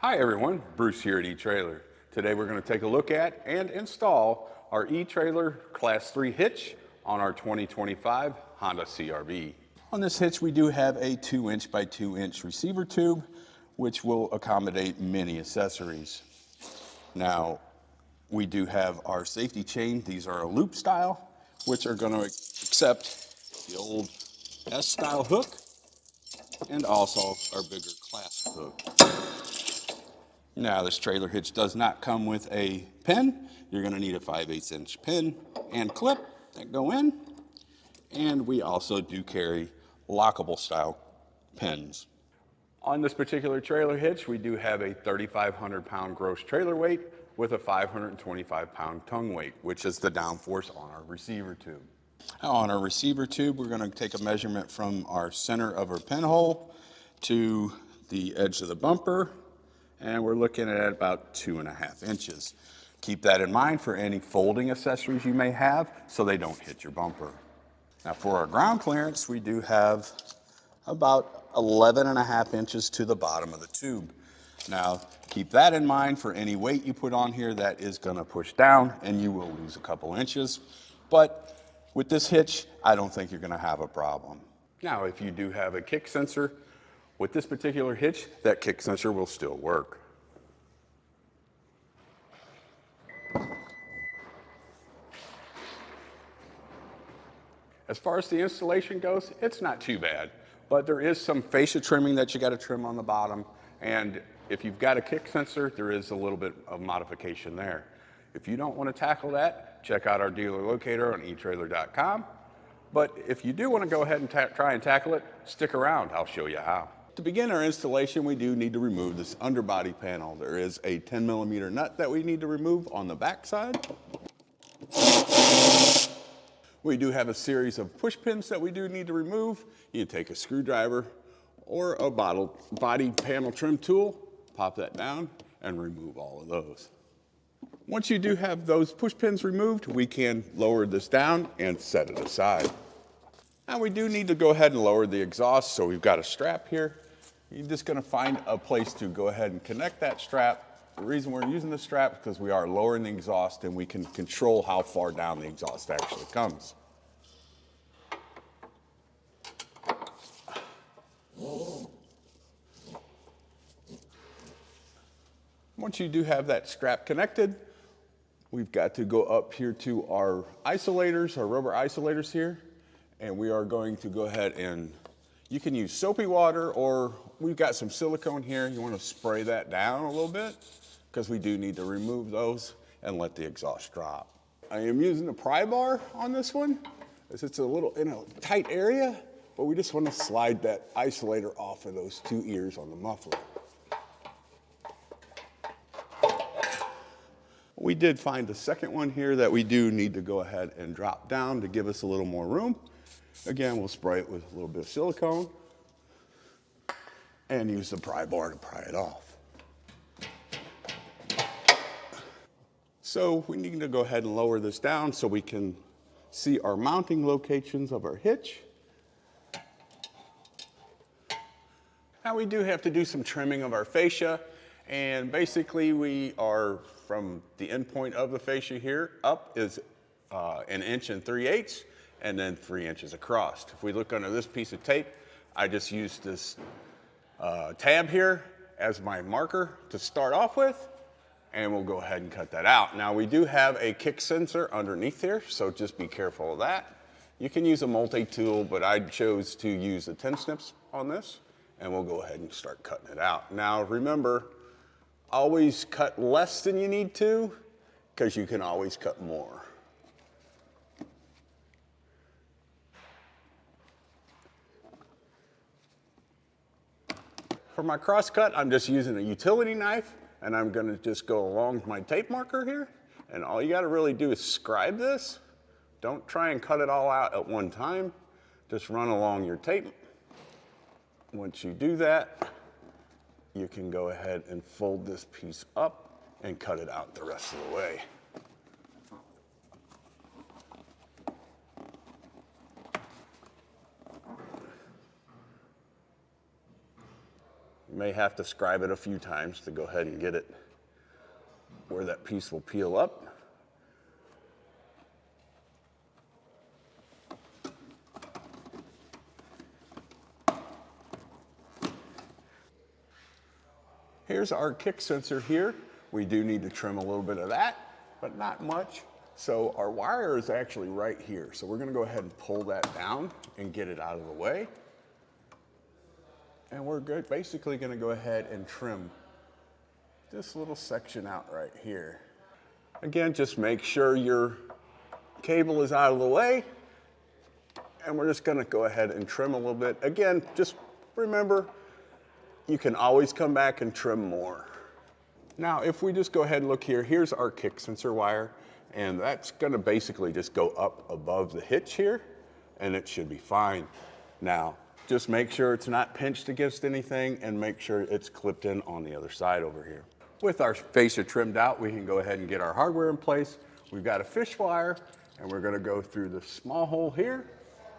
Hi everyone, Bruce here at eTrailer. Today we're going to take a look at and install our eTrailer Class 3 hitch on our 2025 Honda CRV. On this hitch we do have a 2" by 2" receiver tube which will accommodate many accessories. Now we do have our safety chain. These are a loop style which are going to accept the old S-style hook and also our bigger clasp hook. Now this trailer hitch does not come with a pin. You're going to need a 5/8" pin and clip that go in. And we also do carry lockable style pins. On this particular trailer hitch, we do have a 3,500 pound gross trailer weight with a 525 pound tongue weight, which is the downforce on our receiver tube. Now on our receiver tube, we're going to take a measurement from our center of our pinhole to the edge of the bumper. And we're looking at about 2.5 inches. Keep that in mind for any folding accessories you may have so they don't hit your bumper. Now for our ground clearance, we do have about 11.5 inches to the bottom of the tube. Now keep that in mind for any weight you put on here that is going to push down and you will lose a couple inches. But with this hitch, I don't think you're going to have a problem. Now if you do have a kick sensor, with this particular hitch, that kick sensor will still work. As far as the installation goes, it's not too bad, but there is some fascia trimming that you got to trim on the bottom, and if you've got a kick sensor, there is a little bit of modification there. If you don't want to tackle that, check out our dealer locator on etrailer.com, but if you do want to go ahead and try and tackle it, stick around, I'll show you how. To begin our installation, we do need to remove this underbody panel. There is a 10mm nut that we need to remove on the back side. We do have a series of push pins that we do need to remove. You can take a screwdriver or a body panel trim tool, pop that down, and remove all of those. Once you do have those push pins removed, we can lower this down and set it aside. Now we do need to go ahead and lower the exhaust, so we've got a strap here. You're just going to find a place to go ahead and connect that strap. The reason we're using the strap is because we are lowering the exhaust and we can control how far down the exhaust actually comes. Once you do have that strap connected, we've got to go up here to our isolators, our rubber isolators here. And we are going to go ahead and, you can use soapy water or we've got some silicone here. You want to spray that down a little bit because we do need to remove those and let the exhaust drop. I am using the pry bar on this one as it's a little in a tight area, but we just want to slide that isolator off of those two ears on the muffler. We did find the second one here that we do need to go ahead and drop down to give us a little more room. Again, we'll spray it with a little bit of silicone and use the pry bar to pry it off. So we need to go ahead and lower this down so we can see our mounting locations of our hitch. Now we do have to do some trimming of our fascia, and basically we are from the end point of the fascia here up is 1 3/8 inches. And then 3 inches across. If we look under this piece of tape, I just used this tab here as my marker to start off with, and we'll go ahead and cut that out. Now we do have a kick sensor underneath here, so just be careful of that. You can use a multi-tool, but I chose to use the 10 snips on this, and we'll go ahead and start cutting it out. Now remember, always cut less than you need to, because you can always cut more. For my cross cut, I'm just using a utility knife, and I'm going to just go along my tape marker here. And all you got to really do is scribe this. Don't try and cut it all out at one time. Just run along your tape. Once you do that, you can go ahead and fold this piece up and cut it out the rest of the way. You may have to scribe it a few times to go ahead and get it where that piece will peel up. Here's our kick sensor here. We do need to trim a little bit of that, but not much. So our wire is actually right here. So we're gonna go ahead and pull that down and get it out of the way. And we're basically gonna go ahead and trim this little section out right here. Again, just make sure your cable is out of the way. And we're just gonna go ahead and trim a little bit. Again, just remember, you can always come back and trim more. Now, if we just go ahead and look here, here's our kick sensor wire, and that's gonna basically just go up above the hitch here, and it should be fine. Now, just make sure it's not pinched against anything, and make sure it's clipped in on the other side over here. With our fascia trimmed out, we can go ahead and get our hardware in place. We've got a fish wire, and we're gonna go through the small hole here,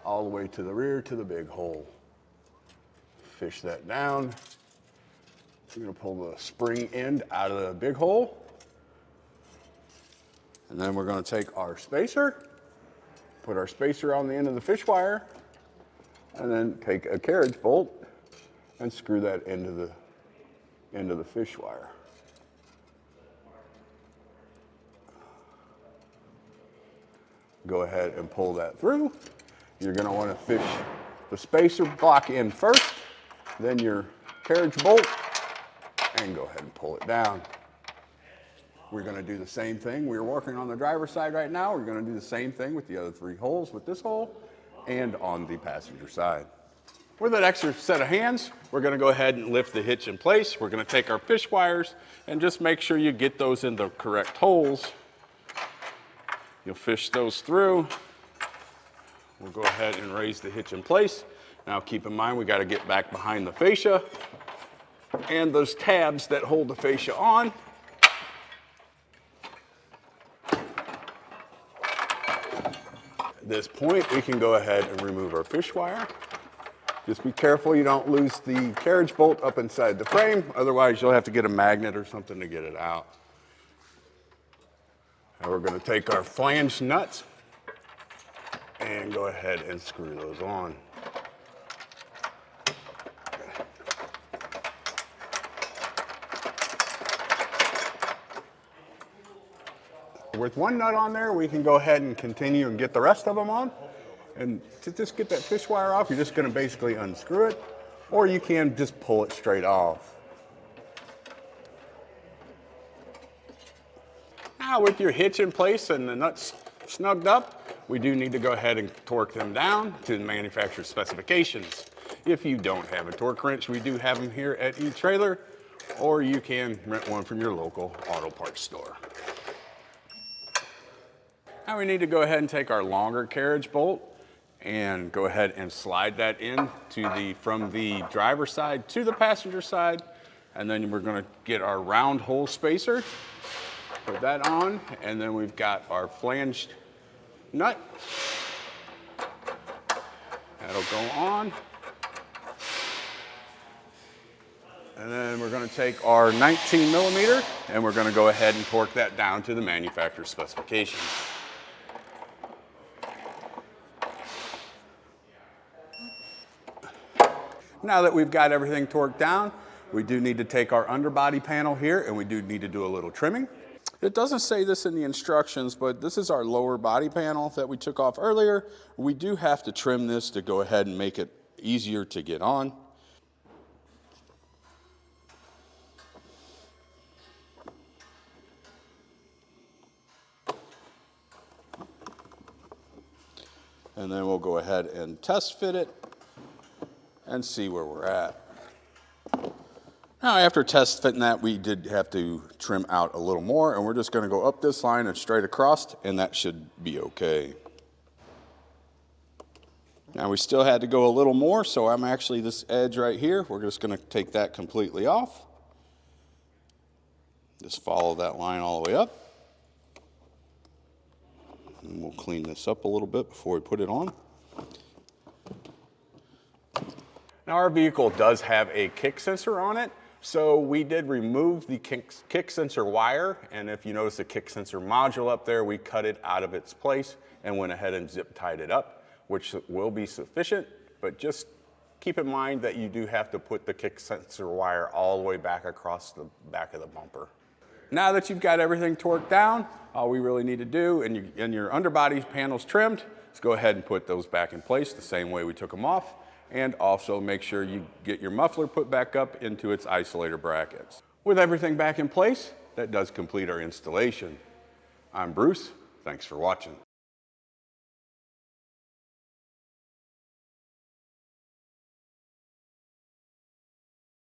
all the way to the rear to the big hole. Fish that down. We're gonna pull the spring end out of the big hole. And then we're gonna take our spacer, put our spacer on the end of the fish wire, and then take a carriage bolt and screw that into the end of the fish wire. Go ahead and pull that through. You're gonna wanna fish the spacer block in first, then your carriage bolt, and go ahead and pull it down. We're gonna do the same thing. We're working on the driver's side right now. We're gonna do the same thing with the other 3 holes with this hole and on the passenger side. With that extra set of hands, we're gonna go ahead and lift the hitch in place. We're gonna take our fish wires and just make sure you get those in the correct holes. You'll fish those through. We'll go ahead and raise the hitch in place. Now keep in mind, we gotta get back behind the fascia and those tabs that hold the fascia on. At this point, we can go ahead and remove our fish wire. Just be careful you don't lose the carriage bolt up inside the frame, otherwise you'll have to get a magnet or something to get it out. Now we're gonna take our flange nuts and go ahead and screw those on. With one nut on there, we can go ahead and continue and get the rest of them on. And to just get that fish wire off, you're just gonna basically unscrew it, or you can just pull it straight off. Now with your hitch in place and the nuts snugged up, we do need to go ahead and torque them down to the manufacturer's specifications. If you don't have a torque wrench, we do have them here at eTrailer, or you can rent one from your local auto parts store. Now we need to go ahead and take our longer carriage bolt and go ahead and slide that in from the driver's side to the passenger side. And then we're gonna get our round hole spacer, put that on, and then we've got our flanged nut. That'll go on. And then we're gonna take our 19 millimeter and we're gonna go ahead and torque that down to the manufacturer's specifications. Now that we've got everything torqued down, we do need to take our underbody panel here and we do need to do a little trimming. It doesn't say this in the instructions, but this is our lower body panel that we took off earlier. We do have to trim this to go ahead and make it easier to get on. And then we'll go ahead and test fit it and see where we're at. Now, after test fitting that, we did have to trim out a little more, and we're just gonna go up this line and straight across, and that should be okay. Now, we still had to go a little more, so I'm actually this edge right here, we're just gonna take that completely off. Just follow that line all the way up. And we'll clean this up a little bit before we put it on. Now our vehicle does have a kick sensor on it, so we did remove the kick sensor wire, and if you notice the kick sensor module up there, we cut it out of its place and went ahead and zip tied it up, which will be sufficient, but just keep in mind that you do have to put the kick sensor wire all the way back across the back of the bumper. Now that you've got everything torqued down, all we really need to do, and your underbody panels trimmed, is go ahead and put those back in place the same way we took them off, and also make sure you get your muffler put back up into its isolator brackets. With everything back in place, that does complete our installation. I'm Bruce, thanks for watching.